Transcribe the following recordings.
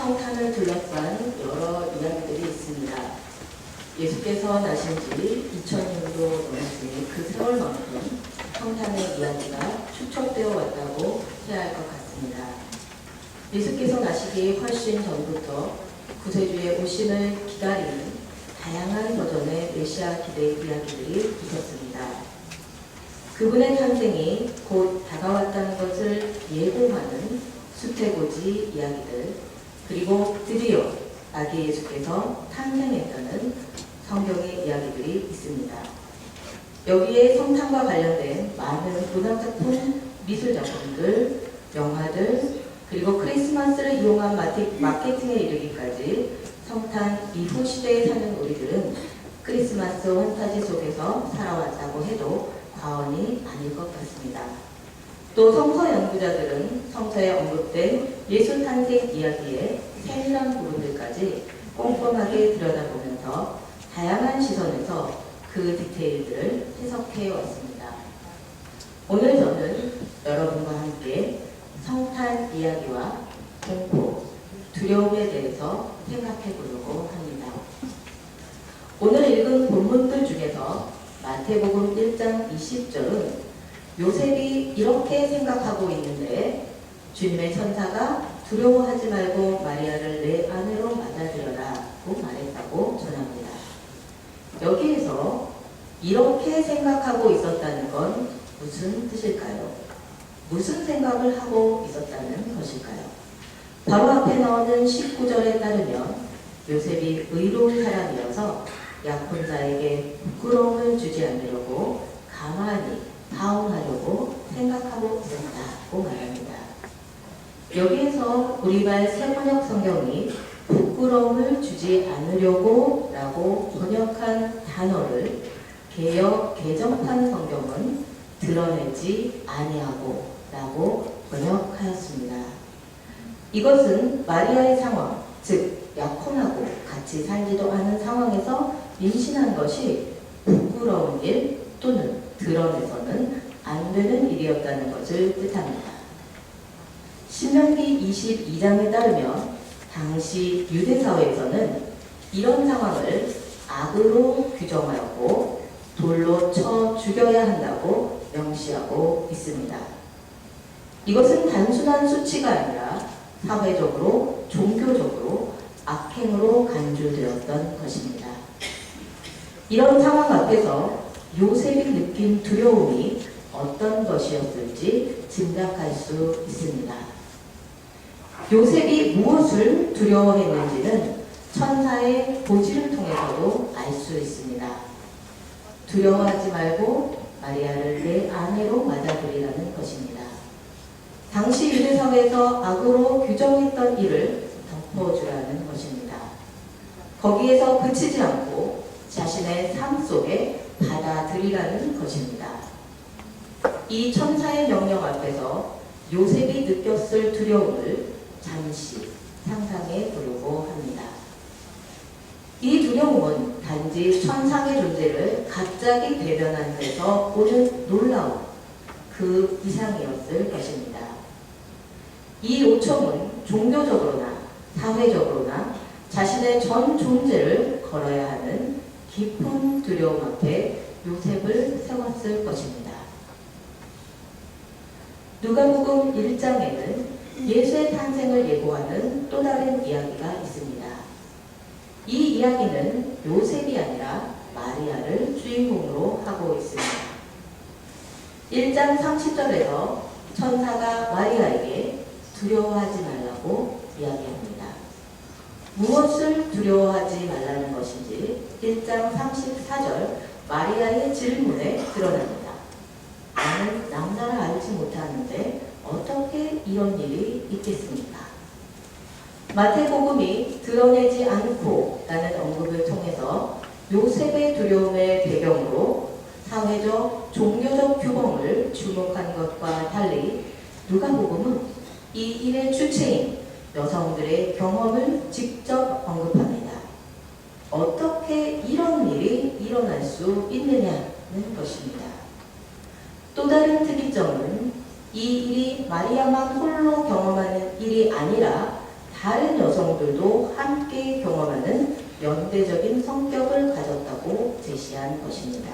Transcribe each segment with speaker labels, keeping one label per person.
Speaker 1: 성탄을 둘러싼 여러 이야기들이 있습니다. 예수께서 나신 지 2000년도 넘었으니 그 세월만큼 성탄의 이야기가 축적되어 왔다고 해야 할 것 같습니다. 예수께서 나시기 훨씬 전부터 구세주의 오심을 기다리는 다양한 버전의 메시아 기대 이야기들이 있었습니다. 그분의 탄생이 곧 다가왔다는 것을 예고하는 수태고지 이야기들, 그리고 드디어 아기 예수께서 탄생했다는 성경의 이야기들이 있습니다. 여기에 성탄과 관련된 많은 문학작품, 미술작품들, 영화들, 그리고 크리스마스를 이용한 마케팅에 이르기까지 성탄 이후 시대에 사는 우리들은 크리스마스 환타지 속에서 살아왔다고 해도 과언이 아닐 것 같습니다. 또 성서 연구자들은 성서에 언급된 예수 탄생 이야기의 세밀한 부분들까지 꼼꼼하게 들여다보면서 다양한 시선에서 그 디테일들을 해석해 왔습니다. 오늘 저는 여러분과 함께 성탄 이야기와 공포, 두려움에 대해서 생각해 보려고 합니다. 오늘 읽은 본문들 중에서 마태복음 1장 20절은 요셉이 이렇게 생각하고 있는데 주님의 천사가 두려워하지 말고 마리아를 내 아내로 맞아들여라고 말했다고 전합니다. 여기에서 이렇게 생각하고 있었다는 건 무슨 뜻일까요? 무슨 생각을 하고 있었다는 것일까요? 바로 앞에 나오는 19절에 따르면 요셉이 의로운 사람이어서 약혼자에게 부끄러움을 주지 않으려고 가만히 파혼하려고 생각하고 있었다고 말합니다. 여기에서 우리말 새번역 성경이 부끄러움을 주지 않으려고 라고 번역한 단어를 개역 개정판 성경은 드러내지 아니하고 라고 번역하였습니다. 이것은 마리아의 상황, 즉 약혼하고 같이 살지도 않은 상황에서 임신한 것이 부끄러운 일 또는 드러내서는 안 되는 일이었다는 것을 뜻합니다. 신명기 22장에 따르면 당시 유대사회에서는 이런 상황을 악으로 규정하였고 돌로 쳐 죽여야 한다고 명시하고 있습니다. 이것은 단순한 수치가 아니라 사회적으로, 종교적으로 악행으로 간주되었던 것입니다. 이런 상황 앞에서 요셉이 느낀 두려움이 어떤 것이었을지 짐작할 수 있습니다. 요셉이 무엇을 두려워했는지는 천사의 보지를 통해서도 알 수 있습니다. 두려워하지 말고 마리아를 내 아내로 맞아들이라는 것입니다. 당시 유대사회에서 악으로 규정했던 일을 덮어주라는 것입니다. 거기에서 그치지 않고 자신의 삶 속에 받아들이라는 것입니다. 이 천사의 명령 앞에서 요셉이 느꼈을 두려움을 잠시 상상해 보려고 합니다. 이 두려움은 단지 천상의 존재를 갑자기 대변한 데서 오는 놀라움, 그 이상이었을 것입니다. 이 요청은 종교적으로나 사회적으로나 자신의 전 존재를 걸어야 하는 깊은 두려움 앞에 요셉을 세웠을 것입니다. 누가복음 1장에는 예수의 탄생을 예고하는 또 다른 이야기가 있습니다. 이 이야기는 요셉이 아니라 마리아를 주인공으로 하고 있습니다. 1장 30절에서 천사가 마리아에게 두려워하지 말라고 이야기합니다. 무엇을 두려워하지 말라는 것인지 1장 34절 마리아의 질문에 드러납니다. 나는 남자를 알지 못하는데 어떻게 이런 일이 있겠습니까? 마태복음이 드러내지 않고 라는 언급을 통해서 요셉의 두려움의 배경으로 사회적, 종교적 규범을 주목한 것과 달리 누가복음은 이 일의 주체인 여성들의 경험을 직접 언급합니다. 어떻게 이런 일이 일어날 수 있느냐는 것입니다. 또 다른 특이점은 이 일이 마리아만 홀로 경험하는 일이 아니라 다른 여성들도 함께 경험하는 연대적인 성격을 가졌다고 제시한 것입니다.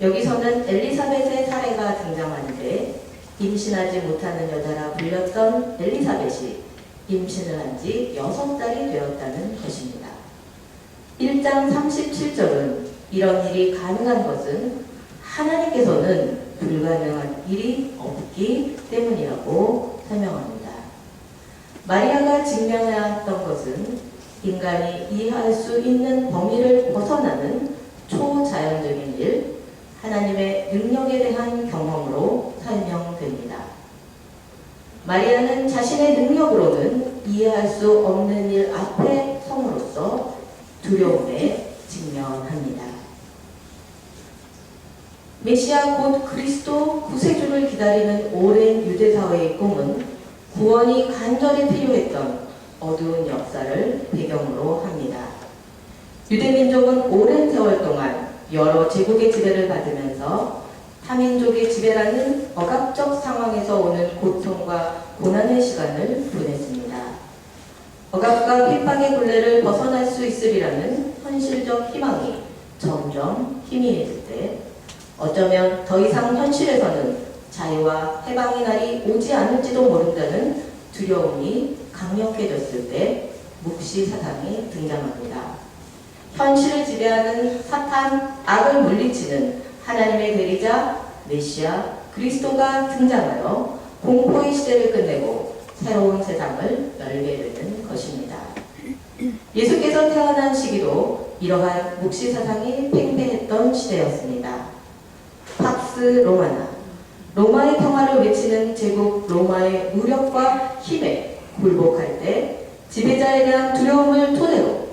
Speaker 1: 여기서는 엘리사벳의 사례가 등장하는데 임신하지 못하는 여자라 불렸던 엘리사벳이 임신을 한 지 6달이 되었다는 것입니다. 1장 37절은 이런 일이 가능한 것은 하나님께서는 불가능한 일이 없기 때문이라고 설명합니다. 마리아가 직면해야 했던 것은 인간이 이해할 수 있는 범위를 벗어나는 초자연적인 일, 하나님의 능력에 대한 경험으로 설명됩니다. 마리아는 자신의 능력으로는 이해할 수 없는 일 앞에 섬으로써 두려움에 직면합니다. 메시아 곧 그리스도 구세주를 기다리는 오랜 유대사회의 꿈은 구원이 간절히 필요했던 어두운 역사를 배경으로 합니다. 유대민족은 오랜 세월 동안 여러 제국의 지배를 받으면서 타민족의 지배라는 억압적 상황에서 오는 고통과 고난의 시간을 보냈습니다. 억압과 핍박의 굴레를 벗어날 수 있으리라는 현실적 희망이 점점 희미해질 때 어쩌면 더 이상 현실에서는 자유와 해방의 날이 오지 않을지도 모른다는 두려움이 강력해졌을 때 묵시 사상이 등장합니다. 현실을 지배하는 사탄, 악을 물리치는 하나님의 대리자 메시아 그리스도가 등장하여 공포의 시대를 끝내고 새로운 세상을 열게 되는 것입니다. 예수께서 태어난 시기도 이러한 묵시 사상이 팽배했던 시대였습니다. 팍스 로마나, 로마의 평화를 외치는 제국 로마의 무력과 힘에 굴복할 때 지배자에 대한 두려움을 토대로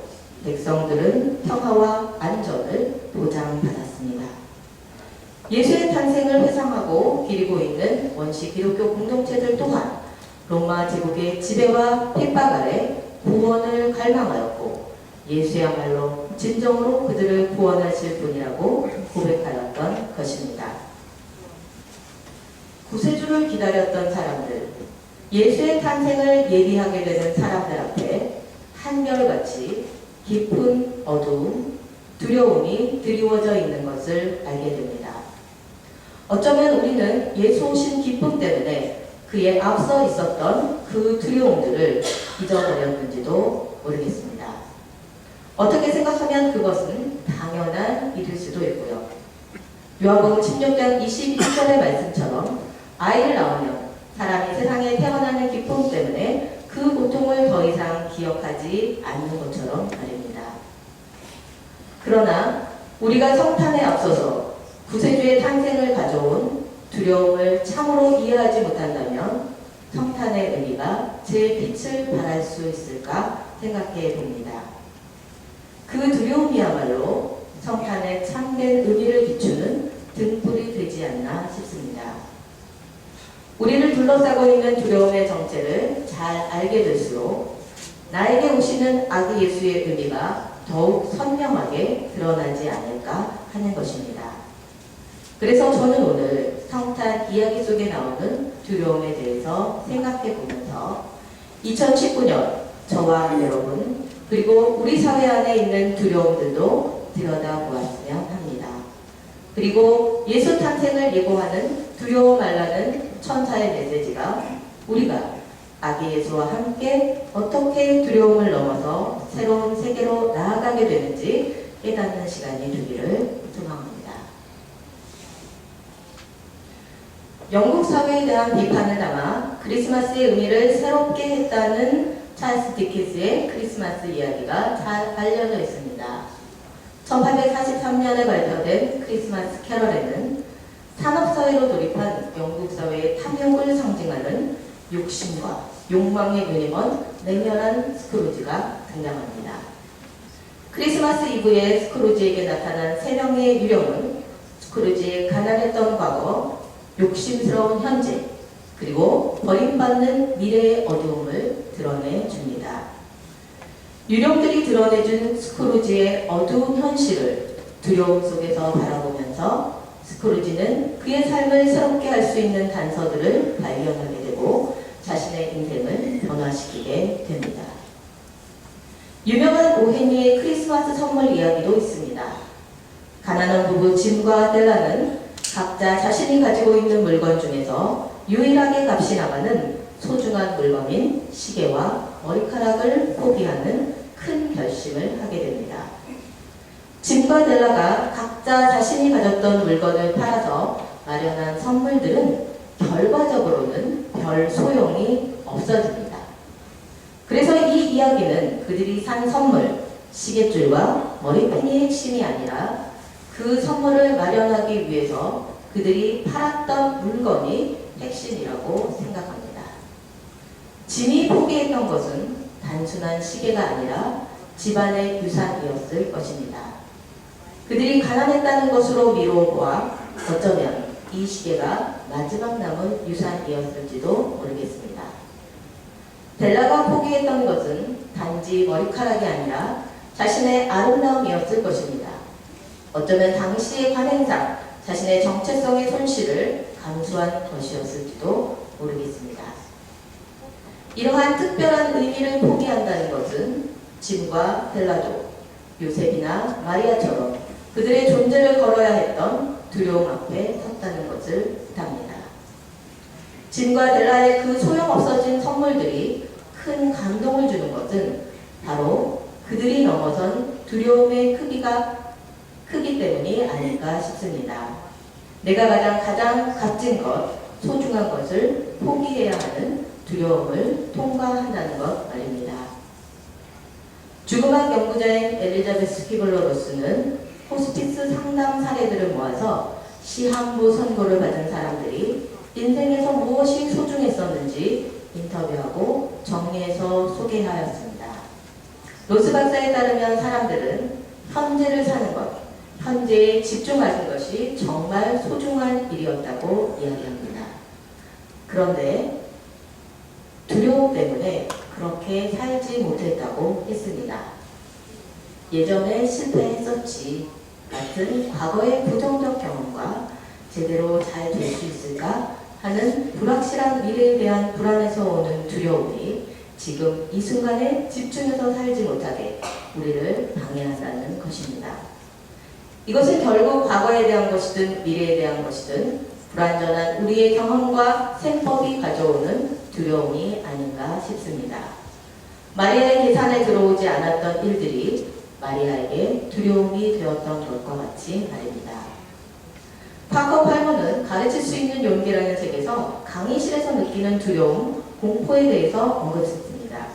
Speaker 1: 백성들은 평화와 안전을 보장받았습니다. 예수의 탄생을 회상하고 기리고 있는 원시 기독교 공동체들 또한 로마 제국의 지배와 핍박 아래 구원을 갈망하였고 예수야말로 진정으로 그들을 구원하실 분이라고 고백하였던 것입니다. 구세주를 기다렸던 사람들, 예수의 탄생을 예비하게 되는 사람들 앞에 한결같이 깊은 어두움, 두려움이 드리워져 있는 것을 알게 됩니다. 어쩌면 우리는 예수 오신 기쁨 때문에 그에 앞서 있었던 그 두려움들을 잊어버렸는지도 모르겠습니다. 어떻게 생각하면 그것은 당연한 일일 수도 있고요. 요한복음 16장 22절의 말씀처럼 아이를 낳으면 사람이 세상에 태어나는 기쁨 때문에 그 고통을 더 이상 기억하지 않는 것처럼 말입니다. 그러나 우리가 성탄에 앞서서 구세주의 탄생을 가져온 두려움을 참으로 이해하지 못한다면 성탄의 의미가 제 빛을 발할 수 있을까 생각해 봅니다. 그 두려움이야말로 성탄의 참된 의미를 비추는 등불이 되지 않나 싶습니다. 우리를 둘러싸고 있는 두려움의 정체를 잘 알게 될수록 나에게 오시는 아기 예수의 의미가 더욱 선명하게 드러나지 않을까 하는 것입니다. 그래서 저는 오늘 성탄 이야기 속에 나오는 두려움에 대해서 생각해 보면서 2019년 저와 여러분 그리고 우리 사회 안에 있는 두려움들도 들여다보았으면 합니다. 그리고 예수 탄생을 예고하는 두려워 말라는 천사의 메시지가 우리가 아기 예수와 함께 어떻게 두려움을 넘어서 새로운 세계로 나아가게 되는지 깨닫는 시간이 되기를 소망합니다. 영국 사회에 대한 비판을 담아 크리스마스의 의미를 새롭게 했다는 찰스 디킨스의 크리스마스 이야기가 잘 알려져 있습니다. 1843년에 발표된 크리스마스 캐럴에는 산업사회로 돌입한 영국 사회의 탐욕을 상징하는 욕심과 욕망의 유니먼 냉혈한 스크루지가 등장합니다. 크리스마스 이브에 스크루지에게 나타난 세 명의 유령은 스크루지의 가난했던 과거, 욕심스러운 현재, 그리고 버림받는 미래의 어두움을 드러내줍니다. 유령들이 드러내준 스크루지의 어두운 현실을 두려움 속에서 바라보면서 스크루지는 그의 삶을 새롭게 할 수 있는 단서들을 발견하게 되고 자신의 인생을 변화시키게 됩니다. 유명한 오헤니의 크리스마스 선물 이야기도 있습니다. 가난한 부부 짐과 델라는 각자 자신이 가지고 있는 물건 중에서 유일하게 값이 나가는 소중한 물건인 시계와 머리카락을 포기하는 큰 결심을 하게 됩니다. 짐과 델라가 각자 자신이 가졌던 물건을 팔아서 마련한 선물들은 결과적으로는 별 소용이 없어집니다. 그래서 이 이야기는 그들이 산 선물, 시계줄과 머리핀이 핵심이 아니라 그 선물을 마련하기 위해서 그들이 팔았던 물건이 핵심이라고 생각합니다. 짐이 포기했던 것은 단순한 시계가 아니라 집안의 유산이었을 것입니다. 그들이 가난했다는 것으로 미루어보아 어쩌면 이 시계가 마지막 남은 유산이었을지도 모르겠습니다. 델라가 포기했던 것은 단지 머리카락이 아니라 자신의 아름다움이었을 것입니다. 어쩌면 당시의 관행상 자신의 정체성의 손실을 감수한 것이었을지도 모르겠습니다. 이러한 특별한 의미를 포기한다는 것은 짐과 델라도 요셉이나 마리아처럼 그들의 존재를 걸어야 했던 두려움 앞에 섰다는 것을 뜻합니다. 짐과 델라의 그 소용없어진 선물들이 큰 감동을 주는 것은 바로 그들이 넘어선 두려움의 크기 때문이 아닐까 싶습니다. 내가 가장 값진 것, 소중한 것을 포기해야 하는 두려움을 통과한다는 것 말입니다. 죽음학 연구자인 엘리자베스 키블러-로스는 호스피스 상담 사례들을 모아서 시한부 선고를 받은 사람들이 인생에서 무엇이 소중했었는지 인터뷰하고 정리해서 소개하였습니다. 로스 박사에 따르면 사람들은 현재를 사는 것, 현재에 집중하는 것이 정말 소중한 일이었다고 이야기합니다. 그런데 두려움 때문에 그렇게 살지 못했다고 했습니다. 예전에 실패했었지 같은 과거의 부정적 경험과 제대로 잘 될 수 있을까 하는 불확실한 미래에 대한 불안에서 오는 두려움이 지금 이 순간에 집중해서 살지 못하게 우리를 방해한다는 것입니다. 이것은 결국 과거에 대한 것이든 미래에 대한 것이든 불완전한 우리의 경험과 생법이 가져오는 두려움이 아닌가 싶습니다. 마리아의 계산에 들어오지 않았던 일들이 마리아에게 두려움이 되었던 것과 같이 말입니다. 파커 팔머는 가르칠 수 있는 용기라는 책에서 강의실에서 느끼는 두려움, 공포에 대해서 언급했습니다.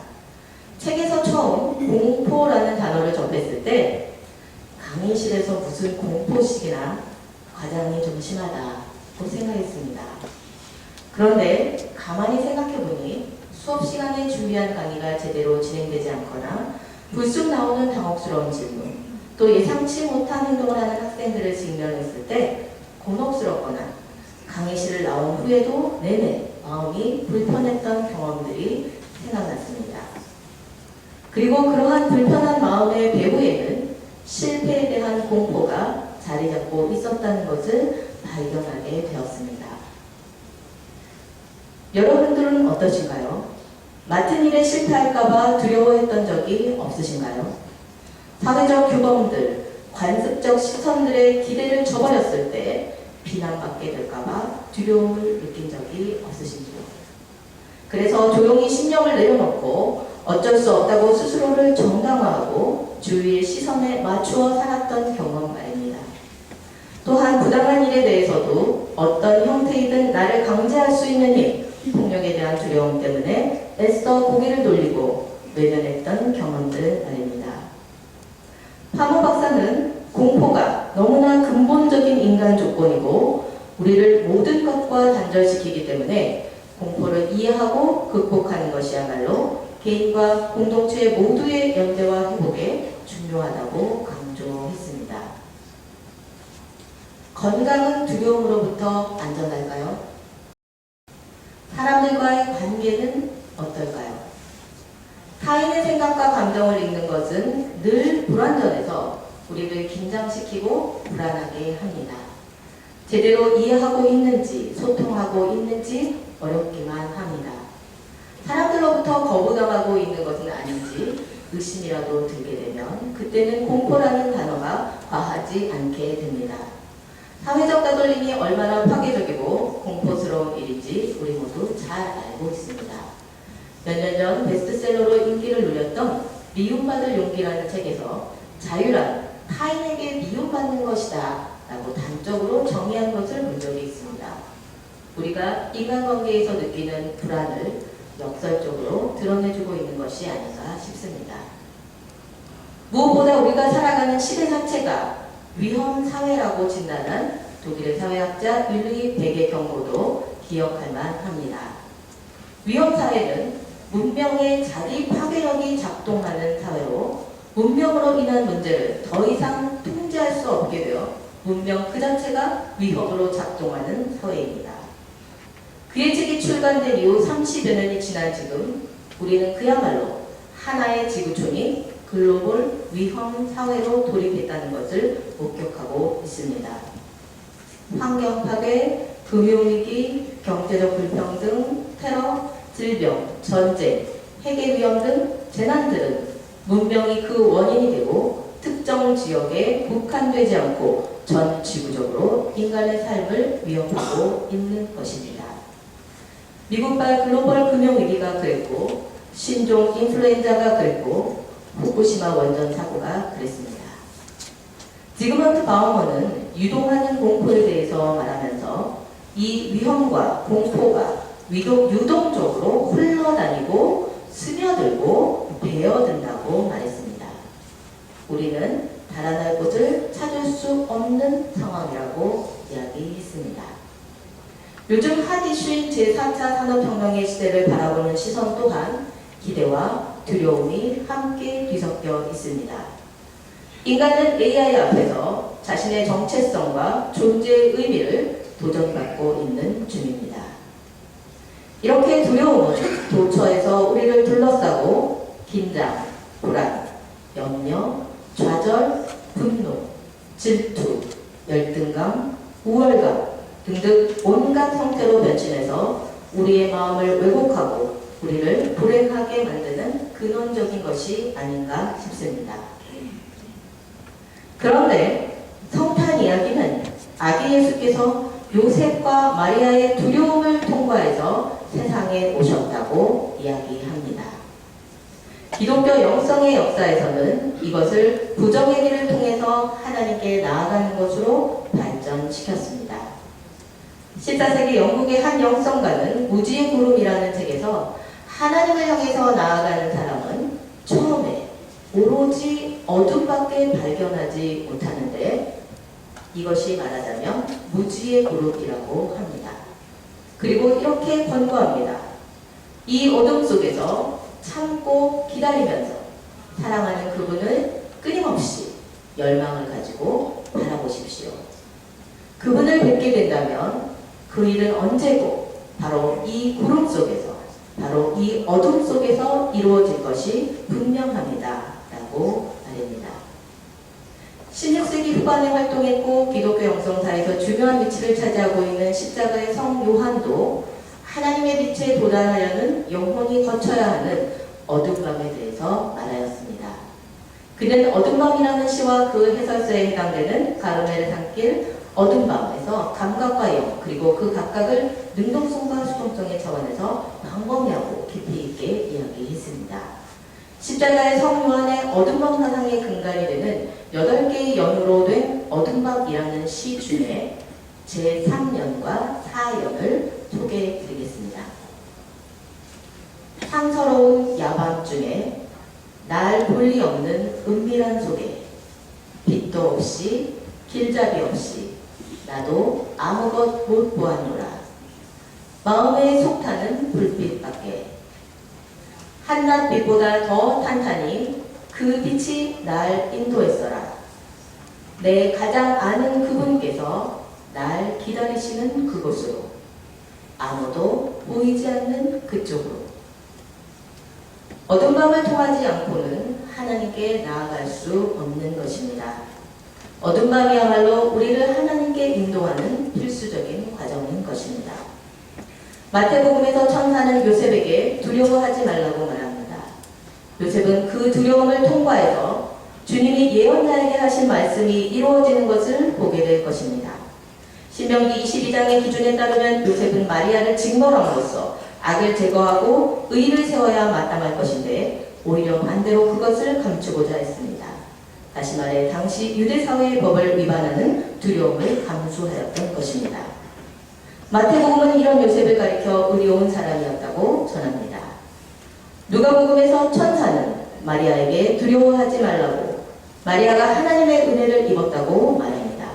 Speaker 1: 책에서 처음 공포라는 단어를 접했을 때 강의실에서 무슨 공포식이나 과장이 좀 심하다고 생각했습니다. 그런데 가만히 생각해보니 수업 시간에 준비한 강의가 제대로 진행되지 않거나 불쑥 나오는 당혹스러운 질문, 또 예상치 못한 행동을 하는 학생들을 직면했을 때 곤혹스럽거나 강의실을 나온 후에도 내내 마음이 불편했던 경험들이 생각났습니다. 그리고 그러한 불편한 마음의 배후에는 실패에 대한 공포가 자리 잡고 있었다는 것을 발견하게 되었습니다. 여러분들은 어떠신가요? 맡은 일에 실패할까봐 두려워했던 적이 없으신가요? 사회적 규범들, 관습적 시선들의 기대를 저버렸을 때 비난받게 될까봐 두려움을 느낀 적이 없으신지요? 그래서 조용히 신념을 내려놓고 어쩔 수 없다고 스스로를 정당화하고 주위의 시선에 맞추어 살았던 경험 말입니다. 또한 부당한 일에 대해서도 어떤 형태이든 나를 강제할 수 있는 일, 폭력에 대한 두려움 때문에 애써 고개를 돌리고 외면했던 경험들 말입니다. 파머 박사는 공포가 너무나 근본적인 인간 조건이고 우리를 모든 것과 단절시키기 때문에 공포를 이해하고 극복하는 것이야말로 개인과 공동체 모두의 연대와 회복에 중요하다고 강조했습니다. 건강은 두려움으로부터 안전할까요? 사람들과의 관계는 어떨까요? 타인의 생각과 감정을 읽는 것은 늘 불완전해서 우리를 긴장시키고 불안하게 합니다. 제대로 이해하고 있는지 소통하고 있는지 어렵기만 합니다. 사람들로부터 거부당하고 있는 것은 아닌지 의심이라도 들게 되면 그때는 공포라는 단어가 과하지 않게 됩니다. 사회적 따돌림이 얼마나 파괴적이고 공포스러운 일인지 우리 모두 잘 알고 있습니다. 몇 년 전 베스트셀러로 인기를 누렸던 미움받을 용기라는 책에서 자유란 타인에게 미움받는 것이다 라고 단적으로 정의한 것을 본 적이 있습니다. 우리가 인간관계에서 느끼는 불안을 역설적으로 드러내주고 있는 것이 아닌가 싶습니다. 무엇보다 우리가 살아가는 시대 자체가 위험사회라고 진단한 독일의 사회학자 율리 베게 경고도 기억할 만합니다. 위험사회는 문명의 자기 파괴력이 작동하는 사회로 문명으로 인한 문제를 더 이상 통제할 수 없게 되어 문명 그 자체가 위협으로 작동하는 사회입니다. 그의 책이 출간된 이후 30여 년이 지난 지금 우리는 그야말로 하나의 지구촌이 글로벌 위험 사회로 돌입했다는 것을 목격하고 있습니다. 환경 파괴, 금융위기, 경제적 불평등, 테러, 질병, 전쟁, 핵의 위험 등 재난들은 문명이 그 원인이 되고 특정 지역에 국한되지 않고 전 지구적으로 인간의 삶을 위협하고 있는 것입니다. 미국발 글로벌 금융위기가 그랬고 신종 인플루엔자가 그랬고 후쿠시마 원전 사고가 그랬습니다. 지그먼트 바우먼은 유동하는 공포에 대해서 말하면서 이 위험과 공포가 유동적으로 흘러다니고 스며들고 배어든다고 말했습니다. 우리는 달아날 곳을 찾을 수 없는 상황이라고 이야기했습니다. 요즘 핫 이슈인 제4차 산업혁명의 시대를 바라보는 시선 또한 기대와 두려움이 함께 뒤섞여 있습니다. 인간은 AI 앞에서 자신의 정체성과 존재의 의미를 도전받고 있는 중입니다. 이렇게 두려움은 도처에서 우리를 둘러싸고 긴장, 불안, 염려, 좌절, 분노, 질투, 열등감, 우월감 등등 온갖 형태로 변신해서 우리의 마음을 왜곡하고 우리를 불행하게 만드는 근원적인 것이 아닌가 싶습니다. 그런데 성탄 이야기는 아기 예수께서 요셉과 마리아의 두려움을 통과해서 세상에 오셨다고 이야기합니다. 기독교 영성의 역사에서는 이것을 부정의 길을 통해서 하나님께 나아가는 것으로 발전시켰습니다. 14세기 영국의 한 영성가는 무지의 구름이라는 책에서 하나님을 향해서 나아가는 사람은 처음에 오로지 어둠밖에 발견하지 못하는데 이것이 말하자면 무지의 그룹이라고 합니다. 그리고 이렇게 권고합니다. 이 어둠 속에서 참고 기다리면서 사랑하는 그분을 끊임없이 열망을 가지고 바라보십시오. 그분을 뵙게 된다면 그 일은 언제고 바로 이 구름 속에서 바로 이 어둠 속에서 이루어질 것이 분명합니다. 라고 말합니다. 16세기 후반에 활동했고 기독교 영성사에서 중요한 위치를 차지하고 있는 십자가의 성 요한도 하나님의 빛에 도달하려는 영혼이 거쳐야 하는 어둠밤에 대해서 말하였습니다. 그는 어둠밤이라는 시와 그 해설서에 해당되는 가르멜의 산길 어둠밤에서 감각과 영 그리고 그 각각을 능동성과 수동성의 차원에서 광범위하고 깊이 있게 이야기했습니다. 십자가의 성 요한의 어둠밤 사상의 근간이 되는 8개의 연으로 된 어둠밤이라는 시 중에 제3연과 4연을 소개해드리겠습니다. 상서로운 야밤중에 날 볼 리 없는 은밀한 속에 빛도 없이 길잡이 없이 나도 아무것 못 보았노라. 마음에 속타는 불빛밖에 한낮 빛보다 더 탄탄히 그 빛이 날 인도했어라. 내 가장 아는 그분께서 날 기다리시는 그곳으로 아무도 보이지 않는 그쪽으로 어둠 밤을 통하지 않고는 하나님께 나아갈 수 없는 것입니다. 어둠 밤이야말로 우리를 하나님께 인도하는 필수적인 과정인 것입니다. 마태복음에서 천사는 요셉에게 두려워하지 말라고 말합니다. 요셉은 그 두려움을 통과해서 주님이 예언자에게 하신 말씀이 이루어지는 것을 보게 될 것입니다. 신명기 22장의 기준에 따르면 요셉은 마리아를 직머함으로써 악을 제거하고 의를 세워야 마땅할 것인데 오히려 반대로 그것을 감추고자 했습니다. 다시 말해 당시 유대사회의 법을 위반하는 두려움을 감수하였던 것입니다. 마태복음은 이런 요셉을 가리켜 의로운 사람이었다고 전합니다. 누가복음에서 천사는 마리아에게 두려워하지 말라고 마리아가 하나님의 은혜를 입었다고 말합니다.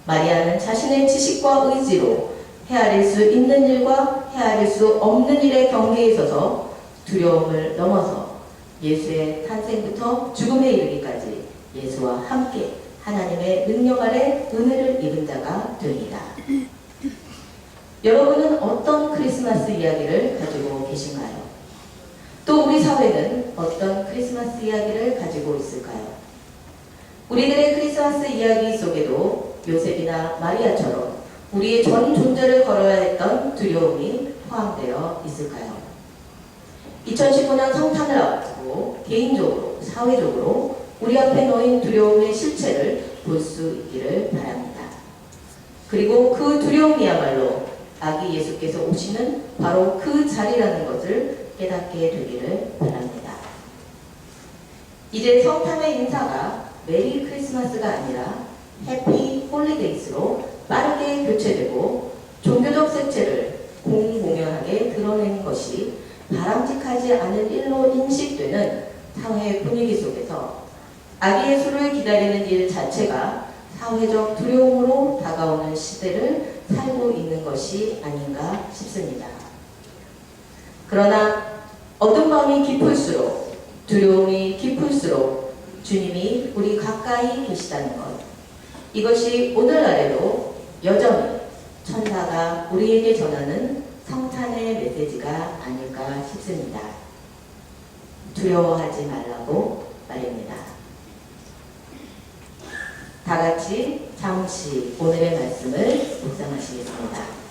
Speaker 1: 마리아는 자신의 지식과 의지로 헤아릴 수 있는 일과 헤아릴 수 없는 일의 경계에 있어서 두려움을 넘어서 예수의 탄생부터 죽음에 이르기까지 예수와 함께 하나님의 능력 아래 은혜를 입은 자가 됩니다. 여러분은 어떤 크리스마스 이야기를 가지고 계신가요? 또 우리 사회는 어떤 크리스마스 이야기를 가지고 있을까요? 우리들의 크리스마스 이야기 속에도 요셉이나 마리아처럼 우리의 전 존재를 걸어야 했던 두려움이 포함되어 있을까요? 2019년 성탄을 앞두고 개인적으로, 사회적으로 우리 앞에 놓인 두려움의 실체를 볼 수 있기를 바랍니다. 그리고 그 두려움이야말로 아기 예수께서 오시는 바로 그 자리라는 것을 깨닫게 되기를 바랍니다. 이제 성탄의 인사가 메리 크리스마스가 아니라 해피 홀리데이스로 빠르게 교체되고 종교적 색채를 공공연하게 드러내는 것이 바람직하지 않은 일로 인식되는 사회 분위기 속에서 아기 예수를 기다리는 일 자체가 사회적 두려움으로 다가오는 시대를 살고 있는 것이 아닌가 싶습니다. 그러나 어둠 밤이 깊을수록 두려움이 깊을수록 주님이 우리 가까이 계시다는 것, 이것이 오늘날에도 여전히 천사가 우리에게 전하는 성탄의 메시지가 아닐까 싶습니다. 두려워하지 말라고 말입니다. 다 같이 잠시 오늘의 말씀을 묵상하시겠습니다.